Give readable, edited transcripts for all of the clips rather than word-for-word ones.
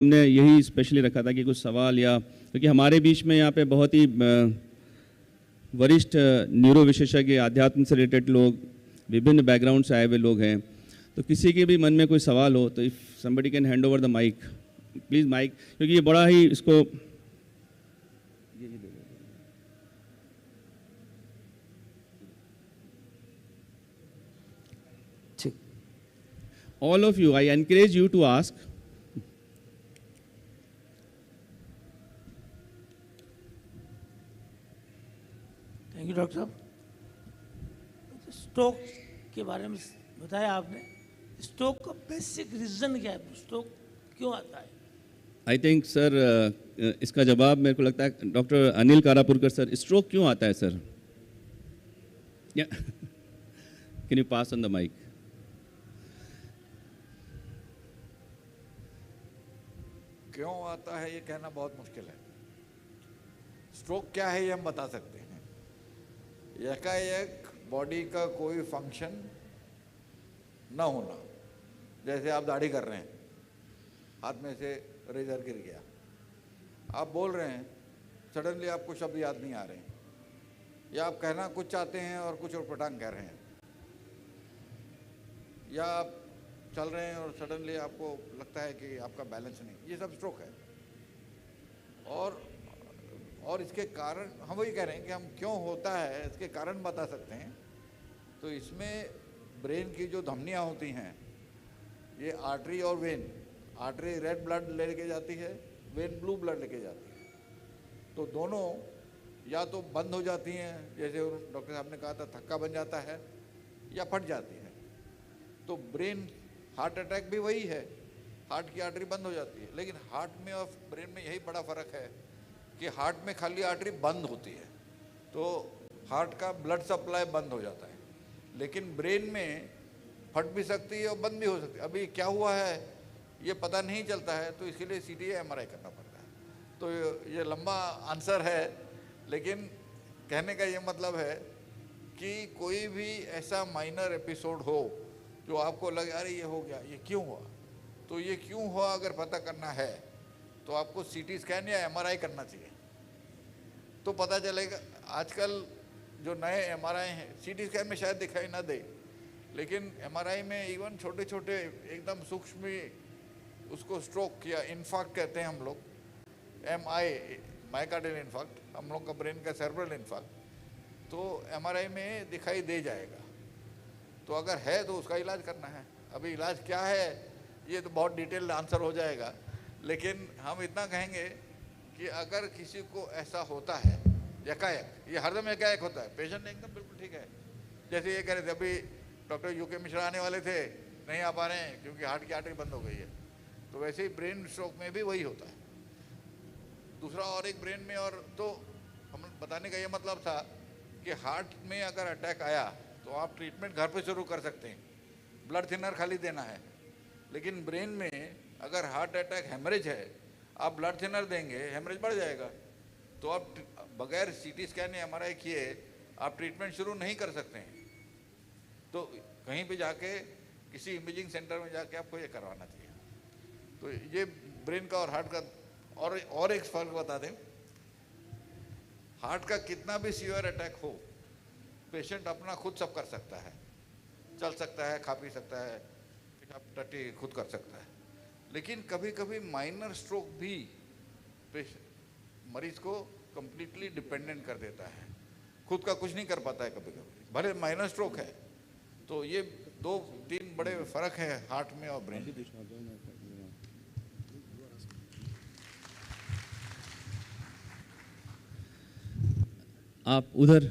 हमने यही स्पेशली रखा था कि कुछ सवाल या क्योंकि हमारे बीच में यहाँ पे बहुत ही वरिष्ठ न्यूरो विशेषज्ञ, आध्यात्म से रिलेटेड लोग, विभिन्न बैकग्राउंड से आए हुए लोग हैं, तो किसी के भी मन में कोई सवाल हो तो if somebody can hand over the mic, please mic, क्योंकि ये बड़ा ही इसको all of you, I encourage you to ask. Thank you doctor साहब। स्ट्रोक के बारे में बताया आपने, स्ट्रोक का बेसिक रीजन क्या है, स्ट्रोक क्यों आता है? आई थिंक सर इसका जवाब मेरे को लगता है doctor Anil Karapurkar sir, stroke क्यों आता है सर? या can you pass on the mic? क्यों आता है ये कहना बहुत मुश्किल है। स्ट्रोक क्या है ये हम बता सकते हैं। एकाएक बॉडी का कोई फंक्शन न होना, जैसे आप दाढ़ी कर रहे हैं, हाथ में से रेजर गिर गया, आप बोल रहे हैं, सडनली आपको शब्द याद नहीं आ रहे हैं, या आप कहना कुछ चाहते हैं और कुछ और पटांग कह रहे हैं, या आप चल रहे हैं और सडनली आपको लगता है कि आपका बैलेंस नहीं, ये सब स्ट्रोक है। और इसके कारण हम वही कह रहे हैं कि हम क्यों होता है, इसके कारण बता सकते हैं। तो इसमें ब्रेन की जो धमनियाँ होती हैं, ये आर्टरी और वेन, आर्टरी रेड ब्लड लेके जाती है, वेन ब्लू ब्लड लेके जाती है, तो दोनों या तो बंद हो जाती हैं, जैसे डॉक्टर साहब ने कहा था थक्का बन जाता है, या फट जाती है। तो ब्रेन, हार्ट अटैक भी वही है, हार्ट की आर्टरी बंद हो जाती है, लेकिन हार्ट में और ब्रेन में यही बड़ा फ़र्क है कि हार्ट में खाली आर्टरी बंद होती है, तो हार्ट का ब्लड सप्लाई बंद हो जाता है, लेकिन ब्रेन में फट भी सकती है और बंद भी हो सकती है। अभी क्या हुआ है ये पता नहीं चलता है, तो इसके लिए CT या MRI करना पड़ता है। तो ये लंबा आंसर है, लेकिन कहने का ये मतलब है कि कोई भी ऐसा माइनर एपिसोड हो जो आपको लगे अरे ये हो गया, ये क्यों हुआ, तो ये क्यों हुआ अगर पता करना है तो आपको CT स्कैन या MRI करना चाहिए, तो पता चलेगा। आजकल जो नए MRI हैं, CT स्कैन में शायद दिखाई ना दे, लेकिन MRI में इवन छोटे छोटे एकदम सूक्ष्म, उसको स्ट्रोक या इन्फार्क्ट कहते हैं हम लोग, मायोकार्डियल इन्फार्क्ट, हम लोग का ब्रेन का सेरेब्रल इन्फार्क्ट, तो MRI में दिखाई दे जाएगा। तो अगर है तो उसका इलाज करना है। अभी इलाज क्या है ये तो बहुत डिटेल आंसर हो जाएगा, लेकिन हम इतना कहेंगे कि अगर किसी को ऐसा होता है एकाएक, ये हरदम एकाएक होता है, पेशेंट एकदम बिल्कुल ठीक है, जैसे ये कह रहे थे अभी डॉक्टर UK मिश्रा आने वाले थे, नहीं आ पा रहे हैं क्योंकि हार्ट की आर्टरी बंद हो गई है, तो वैसे ही ब्रेन स्ट्रोक में भी वही होता है। दूसरा और एक ब्रेन में, और तो हम बताने का ये मतलब था कि हार्ट में अगर अटैक आया तो आप ट्रीटमेंट घर पे शुरू कर सकते हैं, ब्लड थिनर खाली देना है, लेकिन ब्रेन में अगर हार्ट अटैक हेमरेज है, आप ब्लड थिनर देंगे, हेमरेज बढ़ जाएगा, तो आप बगैर CT स्कैन या MRI किए आप ट्रीटमेंट शुरू नहीं कर सकते हैं। तो कहीं भी जाके किसी इमेजिंग सेंटर में जाके आपको ये करवाना चाहिए। तो ये ब्रेन का और हार्ट का और एक फर्क बता दें, हार्ट का कितना भी सीवियर अटैक हो, पेशेंट अपना खुद सब कर सकता है, चल सकता है, खा पी सकता है, टट्टी खुद कर सकता है, लेकिन कभी कभी माइनर स्ट्रोक भी मरीज को कंप्लीटली डिपेंडेंट कर देता है, खुद का कुछ नहीं कर पाता है कभी कभी, भले माइनर स्ट्रोक है। तो ये 2-3 बड़े फर्क है हार्ट में और ब्रेन में। आप उधर,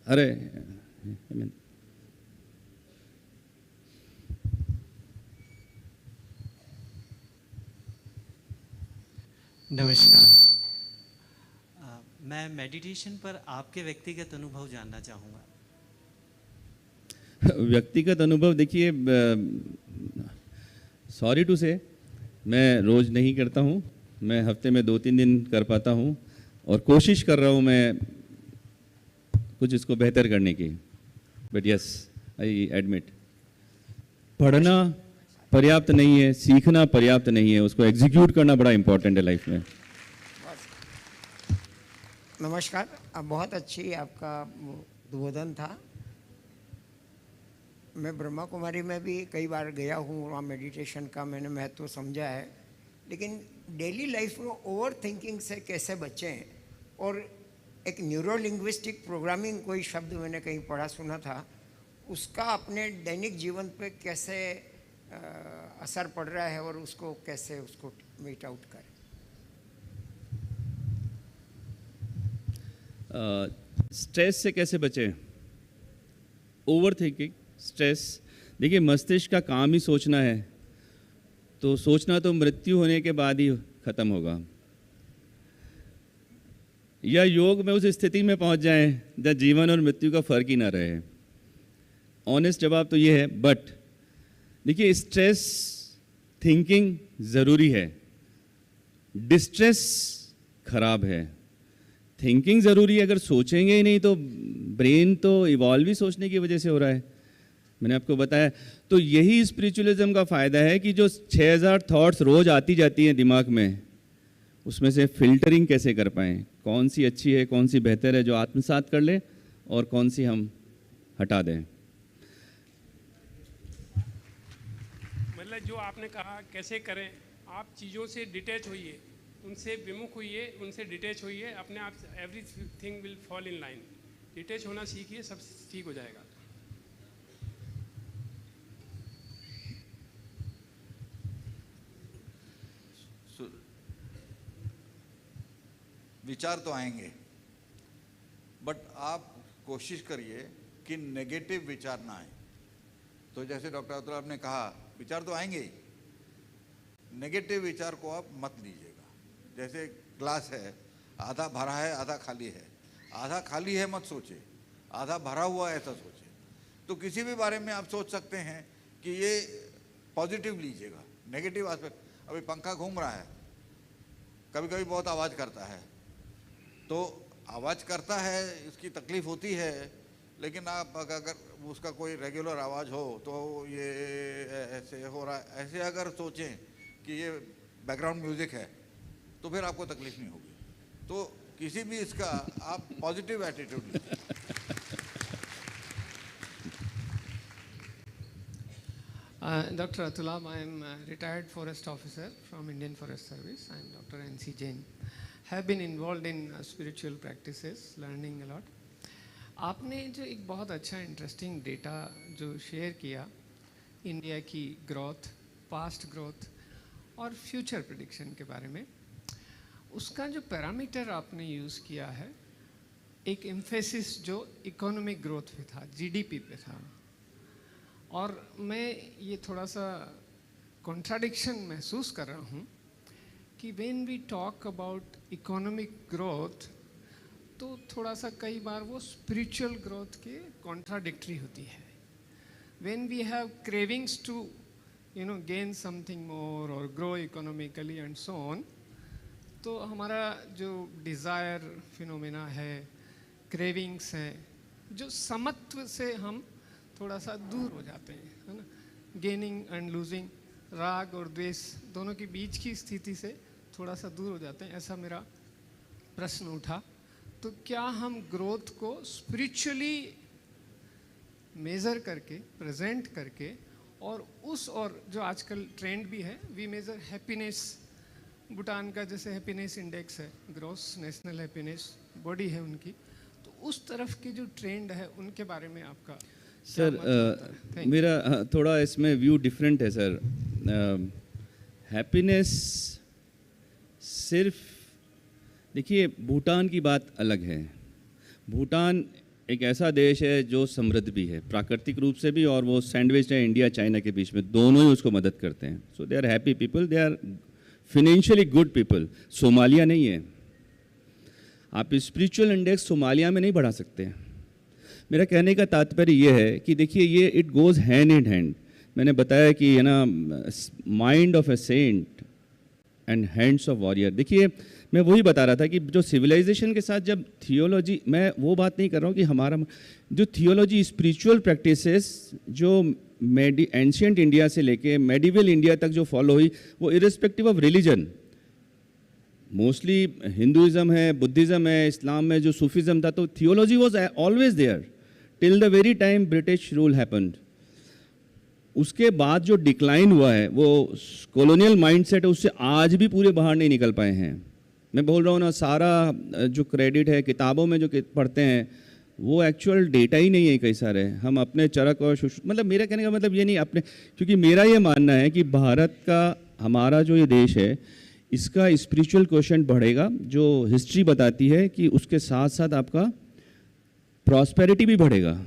अरे नमस्कार, मैं मेडिटेशन पर आपके व्यक्तिगत अनुभव जानना चाहूँगा। व्यक्तिगत अनुभव, देखिए सॉरी टू से मैं रोज़ नहीं करता हूँ, मैं हफ्ते में 2-3 दिन कर पाता हूँ, और कोशिश कर रहा हूँ मैं कुछ इसको बेहतर करने की, बट यस आई एडमिट, पढ़ना पर्याप्त नहीं है, सीखना पर्याप्त नहीं है, उसको एग्जीक्यूट करना बड़ा इंपॉर्टेंट है लाइफ में। नमस्कार। अब बहुत अच्छी आपका उद्बोधन था। मैं ब्रह्मा कुमारी में भी कई बार गया हूँ, वहाँ मेडिटेशन का मैंने महत्व समझा है, लेकिन डेली लाइफ में ओवर थिंकिंग से कैसे बचें, और एक न्यूरो लिंग्विस्टिक प्रोग्रामिंग कोई शब्द मैंने कहीं पढ़ा सुना था, उसका अपने दैनिक जीवन पे कैसे असर पड़ रहा है और उसको कैसे उसको मीट आउट करें। स्ट्रेस से कैसे बचें? ओवर थिंकिंग, स्ट्रेस, देखिए मस्तिष्क का काम ही सोचना है, तो सोचना तो मृत्यु होने के बाद ही खत्म होगा, या योग में उस स्थिति में पहुंच जाएं जब जीवन और मृत्यु का फर्क ही ना रहे। ऑनेस्ट जवाब तो ये है। बट देखिए, स्ट्रेस थिंकिंग ज़रूरी है, डिस्ट्रेस खराब है। थिंकिंग ज़रूरी है, अगर सोचेंगे ही नहीं तो ब्रेन तो इवॉल्व ही सोचने की वजह से हो रहा है, मैंने आपको बताया। तो यही स्पिरिचुअलिज्म का फ़ायदा है कि जो 6000 थॉट्स रोज़ आती जाती हैं दिमाग में, उसमें से फिल्टरिंग कैसे कर पाएँ, कौन सी अच्छी है, कौन सी बेहतर है जो आत्मसात कर ले, और कौन सी हम हटा दें। मतलब जो आपने कहा कैसे करें, आप चीज़ों से डिटैच होइए, उनसे विमुख होइए, उनसे डिटैच होइए, अपने आप everything will fall in line. Detach होना सीखिए, सब ठीक हो जाएगा। विचार तो आएंगे, बट आप कोशिश करिए कि नेगेटिव विचार ना आए। तो जैसे डॉक्टर अब्दुल ने कहा, विचार तो आएंगे ही, नेगेटिव विचार को आप मत लीजिएगा। जैसे ग्लास है, आधा भरा है आधा खाली है, आधा खाली है मत सोचे, आधा भरा हुआ है ऐसा सोचे। तो किसी भी बारे में आप सोच सकते हैं कि ये पॉजिटिव लीजिएगा, नेगेटिव एस्पेक्ट। अभी पंखा घूम रहा है, कभी कभी बहुत आवाज़ करता है, तो आवाज़ करता है, इसकी तकलीफ़ होती है, लेकिन आप अगर उसका कोई रेगुलर आवाज़ हो तो ये ऐसे हो रहा है, ऐसे अगर सोचें कि ये बैकग्राउंड म्यूज़िक है, तो फिर आपको तकलीफ नहीं होगी। तो किसी भी इसका आप पॉजिटिव एटीट्यूड लीजिए। Dr. Atulam, I am a retired forest officer from Indian Forest Service. I am Dr. N.C. Jain. Have been involved in spiritual practices, learning a lot. आपने जो एक बहुत अच्छा इंटरेस्टिंग डेटा जो शेयर किया, India की growth, past growth और future prediction के बारे में, उसका जो पैरामीटर आपने यूज़ किया है, एक एम्फेसिस जो इकोनॉमिक ग्रोथ पे था, जीडीपी पे था, और मैं ये थोड़ा सा कॉन्ट्राडिक्शन महसूस कर रहा हूँ कि when we talk about economic growth, तो थोड़ा सा कई बार वो स्पिरिचुअल ग्रोथ के कॉन्ट्राडिक्टरी होती है। When we have cravings to gain something more और grow economically and so on, तो हमारा जो डिज़ायर फिनोमेना है, क्रेविंग्स है, जो समत्व से हम थोड़ा सा दूर हो जाते हैं, है ना। गेनिंग एंड लूजिंग, राग और द्वेष दोनों के बीच की स्थिति से थोड़ा सा दूर हो जाते हैं, ऐसा मेरा प्रश्न उठा। तो क्या हम ग्रोथ को स्पिरिचुअली मेज़र करके, प्रेजेंट करके, और जो आजकल ट्रेंड भी है, वी मेज़र हैप्पीनेस, भूटान का जैसे हैप्पीनेस इंडेक्स है, ग्रॉस नेशनल हैप्पीनेस बॉडी है उनकी, तो उस तरफ के जो ट्रेंड है उनके बारे में आपका सर? मेरा थोड़ा इसमें व्यू डिफरेंट है सर। हैप्पीनेस सिर्फ, देखिए भूटान की बात अलग है। भूटान एक ऐसा देश है जो समृद्ध भी है प्राकृतिक रूप से भी, और वो सैंडविच है इंडिया चाइना के बीच में, दोनों ही उसको मदद करते हैं। So they are happy people, they are financially good people. Somalia नहीं है, आप स्पिरिचुअल इंडेक्स सोमालिया में नहीं बढ़ा सकते। मेरा कहने का तात्पर्य ये है कि देखिए ये it goes hand in hand. मैंने बताया कि है ना, mind of a saint and hands of warrior. देखिए मैं वही बता रहा था कि जो सिविलाइजेशन के साथ जब थियोलॉजी, मैं वो बात नहीं कर रहा हूँ कि हमारा जो थियोलॉजी स्पिरिचुअल प्रैक्टिसेस जो एंशियंट इंडिया से लेके मेडिवल इंडिया तक जो फॉलो हुई, वो irrespective of religion, mostly Hinduism है, बुद्धिज़्म है, इस्लाम में जो सूफीज़म था, तो theology was always there till the very time British rule happened. उसके बाद जो डिक्लाइन हुआ है वो कॉलोनियल माइंडसेट है, उससे आज भी पूरे बाहर नहीं निकल पाए हैं। मैं बोल रहा हूँ ना, सारा जो क्रेडिट है किताबों में जो पढ़ते हैं वो एक्चुअल डेटा ही नहीं है कई सारे। हम अपने चरक और मतलब मेरा कहने का मतलब ये नहीं अपने, क्योंकि मेरा ये मानना है कि भारत का, हमारा जो ये देश है, इसका स्पिरिचुअल क्वेश्चन बढ़ेगा, जो हिस्ट्री बताती है कि उसके साथ साथ आपका प्रॉस्पेरिटी भी बढ़ेगा,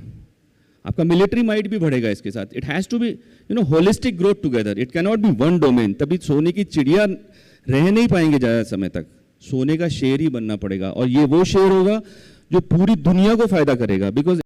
आपका मिलिट्री माइट भी बढ़ेगा इसके साथ। It has to be holistic growth together, it cannot be one domain. तभी सोने की चिड़िया रह नहीं पाएंगे ज़्यादा समय तक, सोने का शेर ही बनना पड़ेगा, और ये वो शेर होगा जो पूरी दुनिया को फायदा करेगा। बिकॉज